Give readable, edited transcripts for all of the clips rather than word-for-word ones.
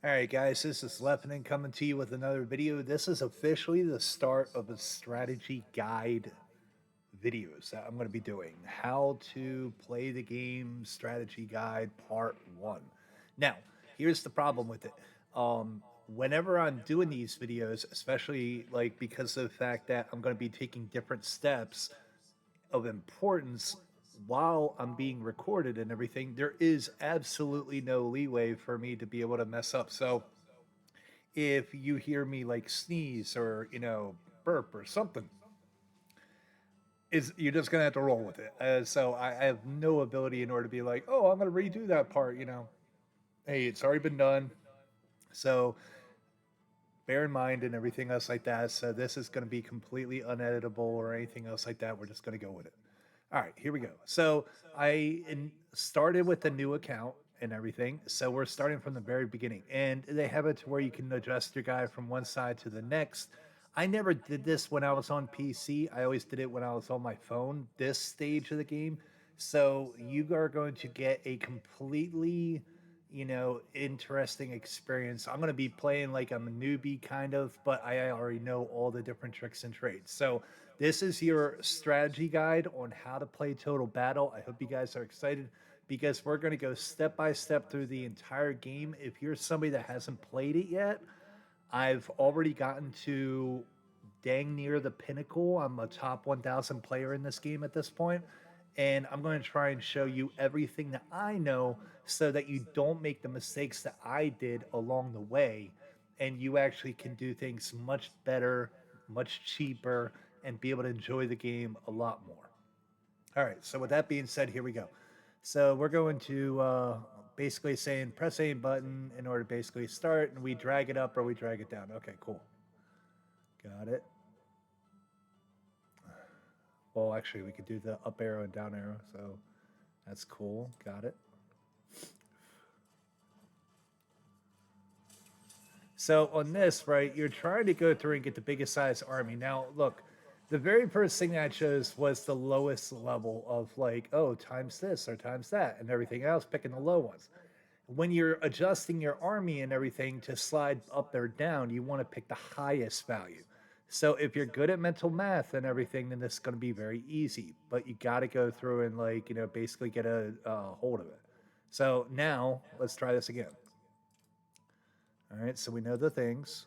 All right, guys, this is Lebanon coming to you with another video. This is officially the start of a strategy guide videos that I'm going to be doing. How to play the game strategy guide part one. Now, here's the problem with it. Whenever I'm doing these videos, especially like because of the fact that I'm going to be taking different steps of importance while I'm being recorded and everything, there is absolutely no leeway for me to be able to mess up. So if you hear me like sneeze or burp or something, is you're just gonna have to roll with it. So I have no ability in order to be like, oh, I'm gonna redo that part. Hey, it's already been done. So bear in mind and everything else like that. So this is gonna be completely uneditable or anything else like that. We're just gonna go with it. All right, here we go. So started with a new account and everything. So we're starting from the very beginning, and they have it to where you can adjust your guy from one side to the next. I never did this when I was on PC. I always did it when I was on my phone, this stage of the game. So you are going to get a completely, interesting experience. I'm going to be playing like I'm a newbie kind of, but I already know all the different tricks and trades. So this is your strategy guide on how to play Total Battle. I hope you guys are excited because we're going to go step by step through the entire game. If you're somebody that hasn't played it yet, I've already gotten to dang near the pinnacle. I'm a top 1,000 player in this game at this point, and I'm going to try and show you everything that I know so that you don't make the mistakes that I did along the way, and you actually can do things much better, much cheaper, and be able to enjoy the game a lot more. All right, so with that being said, here we go. So we're going to basically saying press A button in order to basically start, and we drag it up or we drag it down. Okay, cool. Got it. Well, actually, we could do the up arrow and down arrow, so that's cool. Got it. So on this, right, you're trying to go through and get the biggest size army. Now, look, the very first thing that I chose was the lowest level of like, oh, times this or times that, and everything else, picking the low ones. When you're adjusting your army and everything to slide up or down, you want to pick the highest value. So if you're good at mental math and everything, then this is going to be very easy. But you got to go through and like basically get a hold of it. So now let's try this again. All right, so we know the things.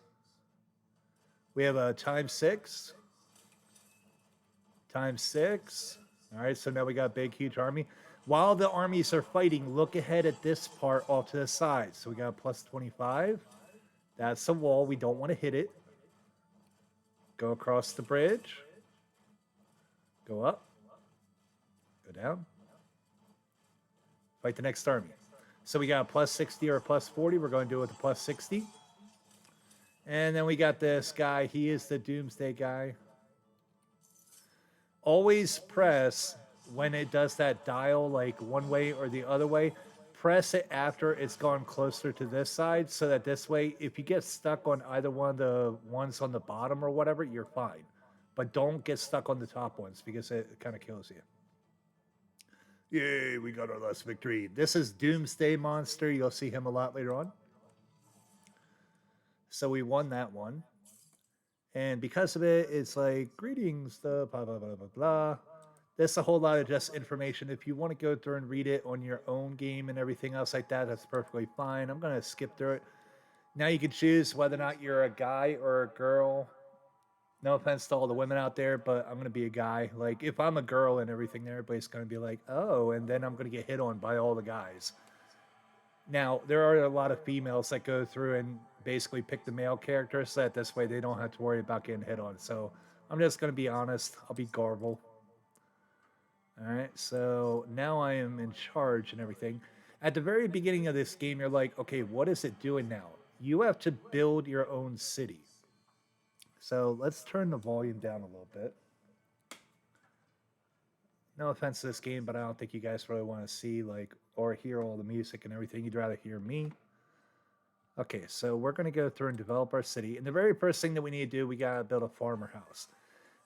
We have a times six, times six. All right, so now we got a big, huge army. While the armies are fighting, look ahead at this part off to the side. So we got plus 25. That's the wall. We don't want to hit it. Go across the bridge. Go up. Go down. Fight the next army. So we got a plus 60 or a plus 40. We're going to do it with a plus 60. And then we got this guy. He is the Doomsday guy. Always press when it does that dial like one way or the other way. Press it after it's gone closer to this side so that this way, if you get stuck on either one of the ones on the bottom or whatever, you're fine. But don't get stuck on the top ones because it kind of kills you. Yay, we got our last victory. This is Doomsday Monster. You'll see him a lot later on. So we won that one. And because of it, it's like, greetings, the blah, blah, blah, blah, blah. There's a whole lot of just information. If you want to go through and read it on your own game and everything else like that, that's perfectly fine. I'm going to skip through it. Now you can choose whether or not you're a guy or a girl. No offense to all the women out there, but I'm going to be a guy. Like, if I'm a girl and everything, everybody's going to be like, oh, and then I'm going to get hit on by all the guys. Now, there are a lot of females that go through and basically pick the male character so that this way they don't have to worry about getting hit on. So I'm just going to be honest. I'll be Garble. All right, so now I am in charge and everything. At the very beginning of this game, you're like, okay, what is it doing now? You have to build your own city. So let's turn the volume down a little bit. No offense to this game, but I don't think you guys really want to see like or hear all the music and everything. You'd rather hear me. Okay, so we're going to go through and develop our city. And the very first thing that we need to do, we got to build a farmer house.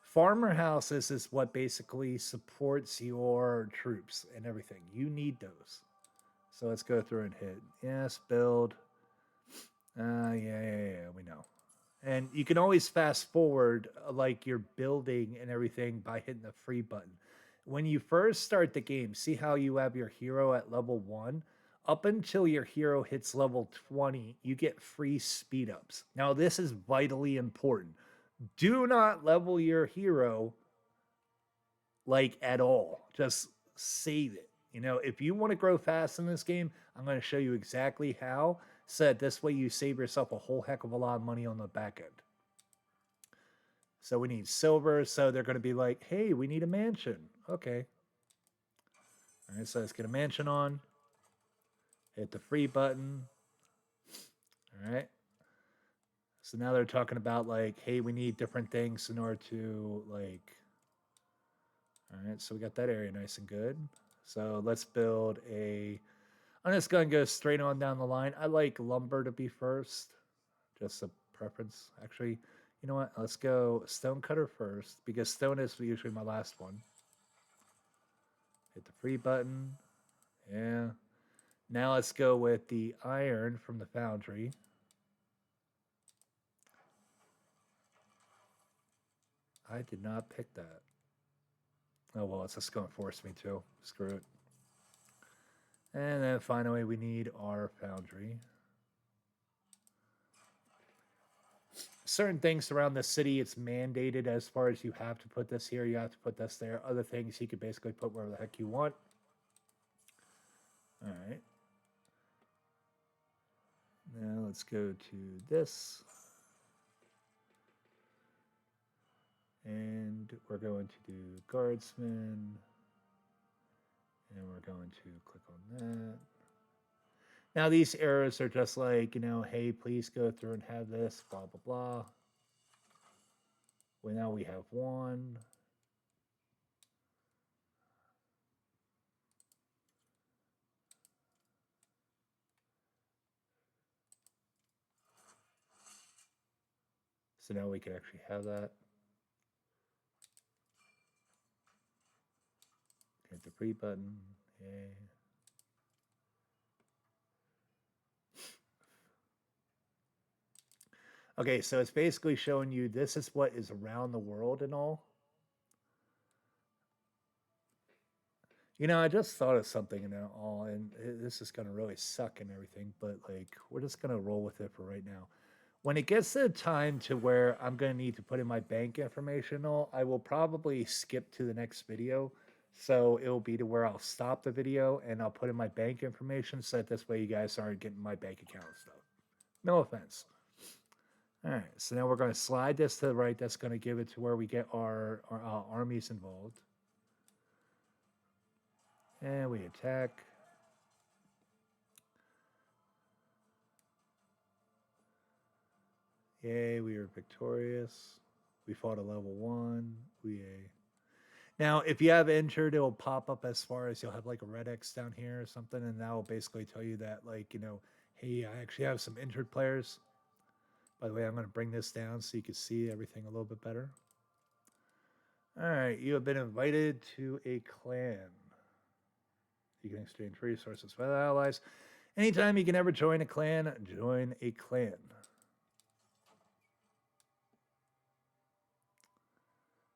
Farmer houses is what basically supports your troops and everything. You need those. So let's go through and hit yes, build. Yeah, we know. And you can always fast forward like your building and everything by hitting the free button. When you first start the game, see how you have your hero at level 1? Up until your hero hits level 20, you get free speed ups. Now, this is vitally important. Do not level your hero like at all. Just save it. You know, if you want to grow fast in this game, I'm going to show you exactly how. So that this way you save yourself a whole heck of a lot of money on the back end. So we need silver. So they're going to be like, hey, we need a mansion. Okay. All right. So let's get a mansion on. Hit the free button. All right. So now they're talking about like, hey, we need different things in order to like. All right. So we got that area nice and good. So let's build a. I'm just going to go straight on down the line. I like lumber to be first. Just a preference. Actually, you know what? Let's go stone cutter first because stone is usually my last one. Hit the free button. Yeah. Now let's go with the iron from the foundry. I did not pick that. Oh, well, it's just going to force me to. Screw it. And then finally, we need our foundry. Certain things around the city, it's mandated as far as you have to put this here, you have to put this there. Other things, you could basically put wherever the heck you want. All right. Now let's go to this. And we're going to do guardsman. And we're going to click on that. Now these errors are just like, you know, hey, please go through and have this, blah, blah, blah. Well, now we have one. So now we can actually have that. Hit the free button. Yay. Okay, so it's basically showing you this is what is around the world and all. You know, I just thought of something and all, and this is going to really suck and everything, but like, we're just going to roll with it for right now. When it gets to the time to where I'm going to need to put in my bank information, all, I will probably skip to the next video. So it will be to where I'll stop the video and I'll put in my bank information so that this way you guys aren't getting my bank account stuff. No offense. All right, so now we're going to slide this to the right. That's going to give it to where we get our armies involved. And we attack. Yay, we are victorious. We fought a level 1. Yay. Now, if you have injured, it'll pop up as far as you'll have like a red X down here or something, and that will basically tell you that, like, you know, hey, I actually have some injured players. By the way, I'm going to bring this down so you can see everything a little bit better. All right, you have been invited to a clan. You can exchange resources with allies. Anytime you can ever join a clan, join a clan.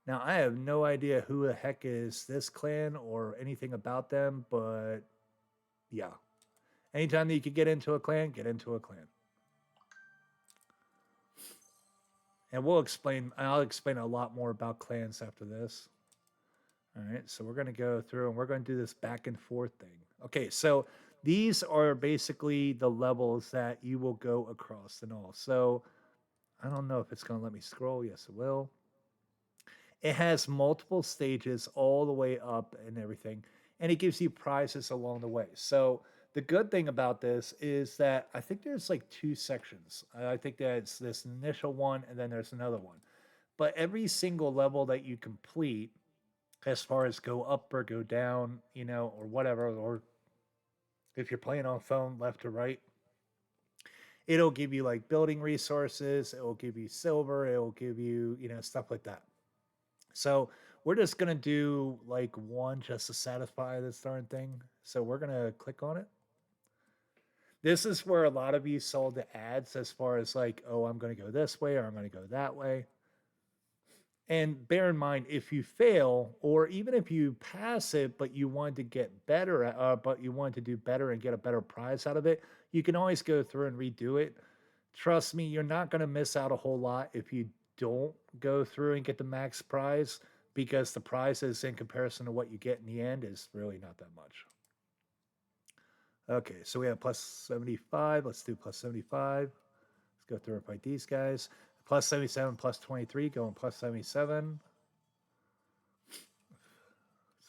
Now, I have no idea who the heck is this clan or anything about them, but yeah. Anytime that you can get into a clan, get into a clan. And I'll explain a lot more about clans after this. All right, so we're going to go through and we're going to do this back and forth thing. Okay, so these are basically the levels that you will go across and all. So I don't know if it's going to let me scroll. Yes, it will. It has multiple stages all the way up and everything, and it gives you prizes along the way. So the good thing about this is that I think there's like two sections. I think that it's this initial one, and then there's another one. But every single level that you complete, as far as go up or go down, you know, or whatever, or if you're playing on phone, left or right, it'll give you like building resources, it will give you silver, it will give you, you know, stuff like that. So we're just gonna do like one just to satisfy this darn thing. So we're gonna click on it. This is where a lot of you saw the ads as far as like, oh, I'm going to go this way or I'm going to go that way. And bear in mind, if you fail, or even if you pass it, but you want to get better, but you want to do better and get a better prize out of it, you can always go through and redo it. Trust me, you're not going to miss out a whole lot if you don't go through and get the max prize, because the prizes in comparison to what you get in the end is really not that much. Okay, so we have plus 75. Let's do plus 75. Let's go through and fight these guys. Plus 77, plus 23, going plus 77. Let's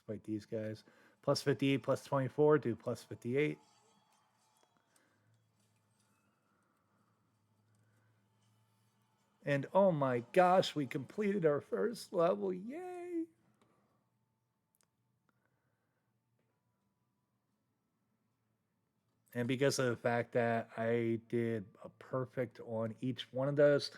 fight these guys. Plus 58, plus 24, do plus 58. And oh my gosh, we completed our first level. Yay! And because of the fact that I did a perfect on each one of those,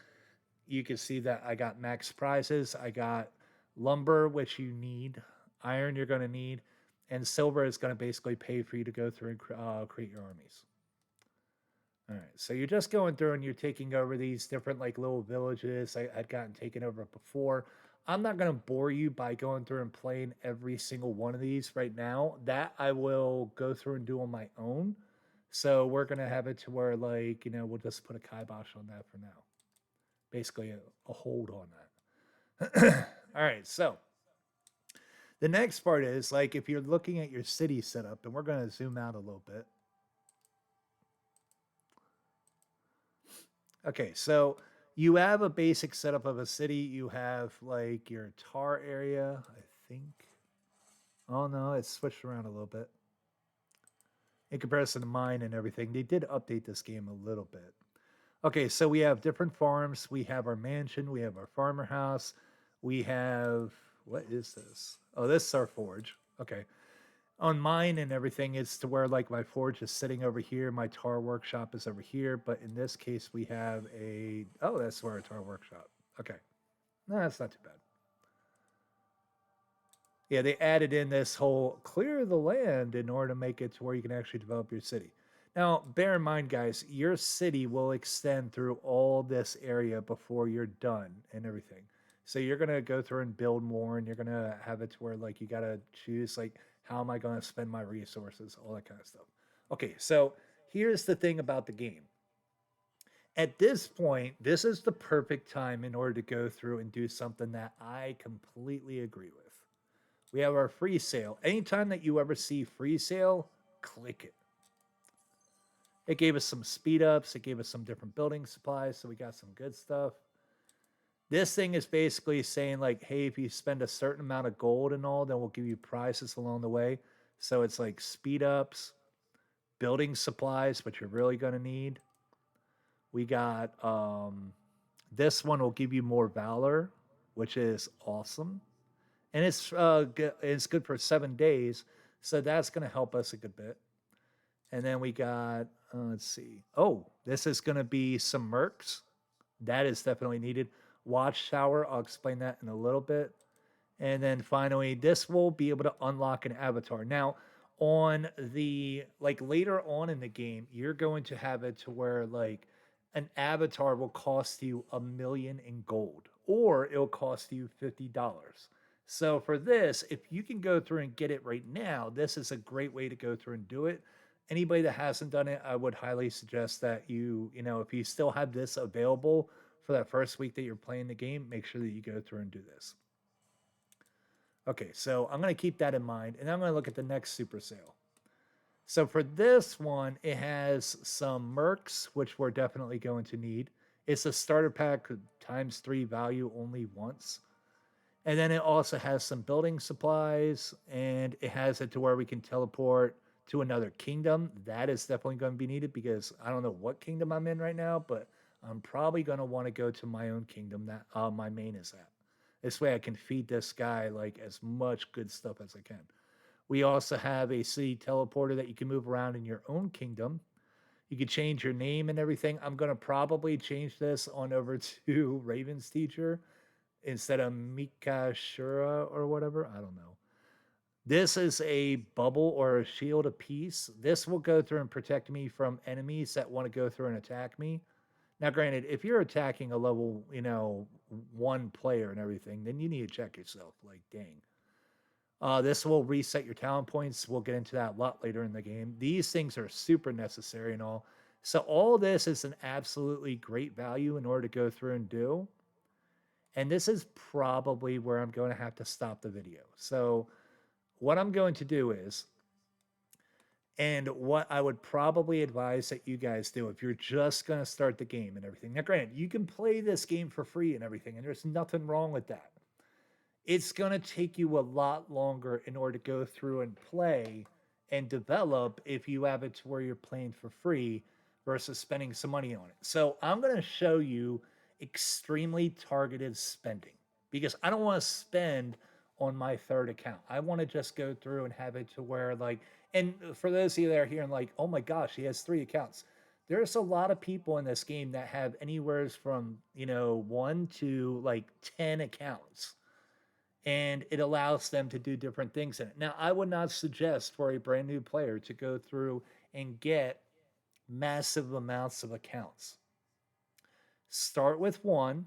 you can see that I got max prizes. I got lumber, which you need, iron, you're going to need, and silver is going to basically pay for you to go through and create your armies. All right, so you're just going through and you're taking over these different like little villages I'd gotten taken over before. I'm not going to bore you by going through and playing every single one of these right now. That I will go through and do on my own. So we're going to have it to where like, we'll just put a kibosh on that for now. Basically a hold on that. All right, so the next part is like if you're looking at your city setup, and we're going to zoom out a little bit. Okay, so you have a basic setup of a city. You have like your tar area, I think. Oh no, it's switched around a little bit. In comparison to mine and everything, they did update this game a little bit. Okay, so we have different farms. We have our mansion. We have our farmer house. We have, what is this? Oh, this is our forge. Okay. On mine and everything, it's to where like my forge is sitting over here. My tar workshop is over here. But in this case, we have oh, that's where our tar workshop. Okay. No, that's not too bad. Yeah, they added in this whole clear the land in order to make it to where you can actually develop your city. Now, bear in mind, guys, your city will extend through all this area before you're done and everything. So you're gonna go through and build more, and you're gonna have it to where like you gotta choose like how am I gonna spend my resources, all that kind of stuff. Okay, so here's the thing about the game. At this point, this is the perfect time in order to go through and do something that I completely agree with. We have our free sale. Anytime that you ever see free sale, click it. It gave us some speed ups. It gave us some different building supplies. So we got some good stuff. This thing is basically saying, like, hey, if you spend a certain amount of gold and all, then we'll give you prizes along the way. So it's like speed ups, building supplies, which you're really going to need. We got this one will give you more valor, which is awesome. And it's good for 7 days, so that's going to help us a good bit. And then we got let's see. Oh, this is going to be some mercs. That is definitely needed. Watchtower. I'll explain that in a little bit. And then finally, this will be able to unlock an avatar. Now, on the like later on in the game, you're going to have it to where like an avatar will cost you 1 million in gold, or it'll cost you $50. So for this, if you can go through and get it right now, this is a great way to go through and do it. Anybody that hasn't done it, I would highly suggest that if you still have this available for that first week that you're playing the game, make sure that you go through and do this. Okay, so I'm going to keep that in mind, and I'm going to look at the next super sale. So for this one, it has some mercs, which we're definitely going to need. It's a starter pack ×3 value only once. And then it also has some building supplies, and it has it to where we can teleport to another kingdom. That is definitely going to be needed because I don't know what kingdom I'm in right now, but I'm probably going to want to go to my own kingdom that my main is at. This way I can feed this guy like as much good stuff as I can. We also have a city teleporter that you can move around in your own kingdom. You can change your name and everything. I'm going to probably change this on over to Raven's Teacher instead of Mikashura or whatever. I don't know. This is a bubble or a shield apiece. This will go through and protect me from enemies that want to go through and attack me. Now, granted, if you're attacking a level, 1 player and everything, then you need to check yourself. Like, dang. This will reset your talent points. We'll get into that a lot later in the game. These things are super necessary and all. So all this is an absolutely great value in order to go through and do. And this is probably where I'm going to have to stop the video. So what I'm going to do is, and what I would probably advise that you guys do if you're just going to start the game and everything. Now, granted, you can play this game for free and everything, and there's nothing wrong with that. It's going to take you a lot longer in order to go through and play and develop if you have it to where you're playing for free versus spending some money on it. So I'm going to show you extremely targeted spending because I don't want to spend on my third account. I want to just go through and have it to where, like, and for those of you that are hearing like, oh my gosh, he has 3 accounts. There's a lot of people in this game that have anywhere from, 1 to like 10 accounts, and it allows them to do different things in it. Now, I would not suggest for a brand new player to go through and get massive amounts of accounts. Start with one,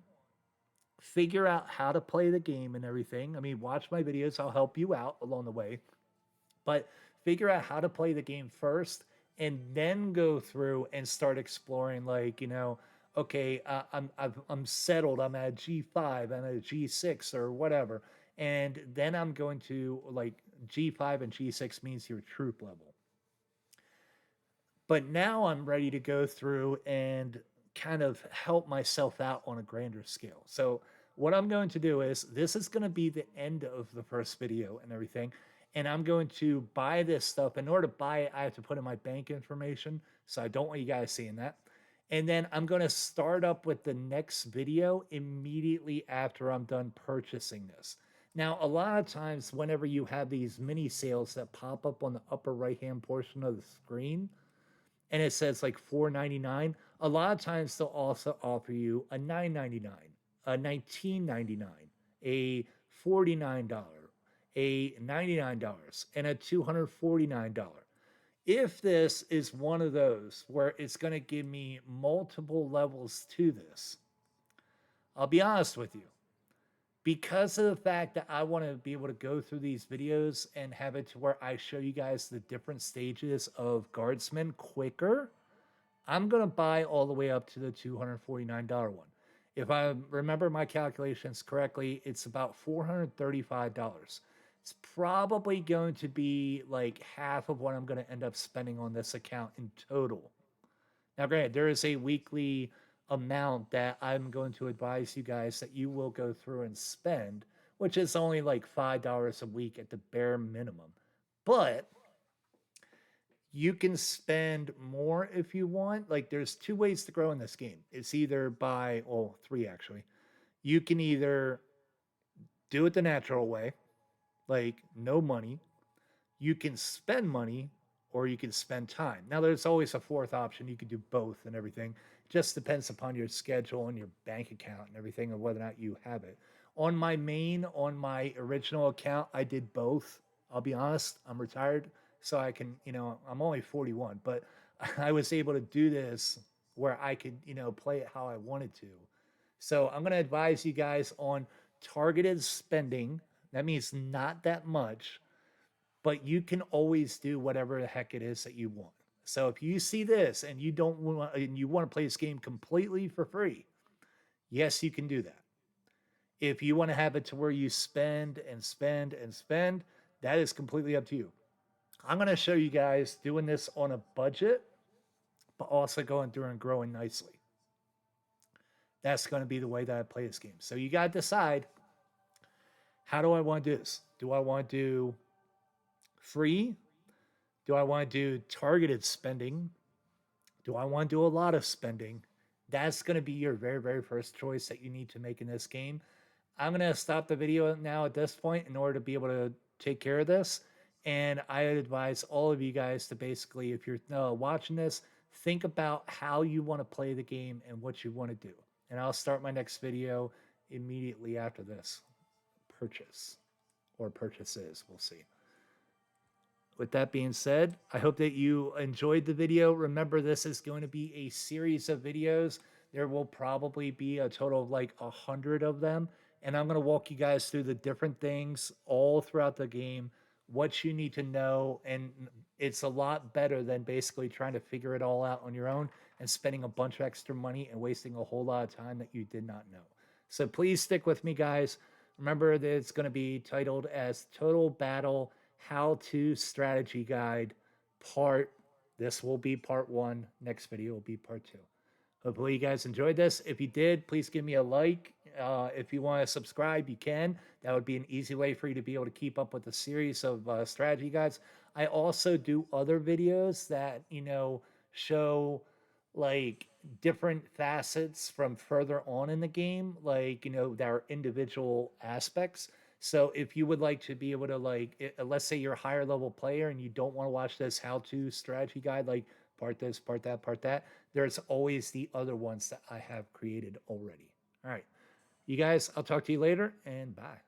figure out how to play the game and everything. I mean, watch my videos, I'll help you out along the way. But figure out how to play the game first and then go through and start exploring, like, okay, I'm settled, I'm at G5, I'm at G6 or whatever, and then I'm going to, like, G5 and G6 means your troop level. But now I'm ready to go through and kind of help myself out on a grander scale. So what I'm going to do is, this is going to be the end of the first video and everything. And I'm going to buy this stuff. In order to buy it, I have to put in my bank information. So I don't want you guys seeing that. And then I'm going to start up with the next video immediately after I'm done purchasing this. Now, a lot of times, whenever you have these mini sales that pop up on the upper right hand portion of the screen, and it says like $4.99, a lot of times they'll also offer you a $9.99, a $19.99, a $49, a $99, and a $249. If this is one of those where it's going to give me multiple levels to this, I'll be honest with you. Because of the fact that I want to be able to go through these videos and have it to where I show you guys the different stages of Guardsmen quicker, I'm going to buy all the way up to the $249 one. If I remember my calculations correctly, it's about $435. It's probably going to be like half of what I'm going to end up spending on this account in total. Now, granted, there is a weekly amount that I'm going to advise you guys that you will go through and spend, which is only like $5 a week at the bare minimum. But you can spend more if you want. Like, there's 2 ways to grow in this game. It's either by, well, 3 actually. You can either do it the natural way, like no money. You can spend money, or you can spend time. Now, there's always a fourth option. You can do both and everything. Just depends upon your schedule and your bank account and everything, and whether or not you have it. On my original account, I did both. I'll be honest, I'm retired, so I can, I'm only 41, but I was able to do this where I could, play it how I wanted to. So I'm going to advise you guys on targeted spending. That means not that much, but you can always do whatever the heck it is that you want. So if you see this and you don't want, and you want to play this game completely for free, yes, you can do that. If you want to have it to where you spend and spend and spend, that is completely up to you. I'm going to show you guys doing this on a budget, but also going through and growing nicely. That's going to be the way that I play this game. So you got to decide, how do I want to do this? Do I want to do free? Do I want to do targeted spending? Do I want to do a lot of spending? That's going to be your very, very first choice that you need to make in this game. I'm going to stop the video now at this point in order to be able to take care of this. And I advise all of you guys to basically, if you're watching this, think about how you want to play the game and what you want to do. And I'll start my next video immediately after this purchase, or purchases, we'll see. with that being said, I hope that you enjoyed the video. Remember, this is going to be a series of videos. There will probably be a total of like 100 of them. And I'm going to walk you guys through the different things all throughout the game, what you need to know. And it's a lot better than basically trying to figure it all out on your own and spending a bunch of extra money and wasting a whole lot of time that you did not know. So please stick with me, guys. Remember that it's going to be titled as Total Battle How to Strategy Guide Part. This will be part one. Next video will be part two. Hopefully, you guys enjoyed this. If you did, please give me a like. If you want to subscribe, you can. That would be an easy way for you to be able to keep up with the series of strategy guides. I also do other videos that, show like different facets from further on in the game, like, there are individual aspects. So if you would like to be able to let's say you're a higher level player and you don't want to watch this how to strategy guide, like part this, part that, there's always the other ones that I have created already. All right. You guys, I'll talk to you later and bye.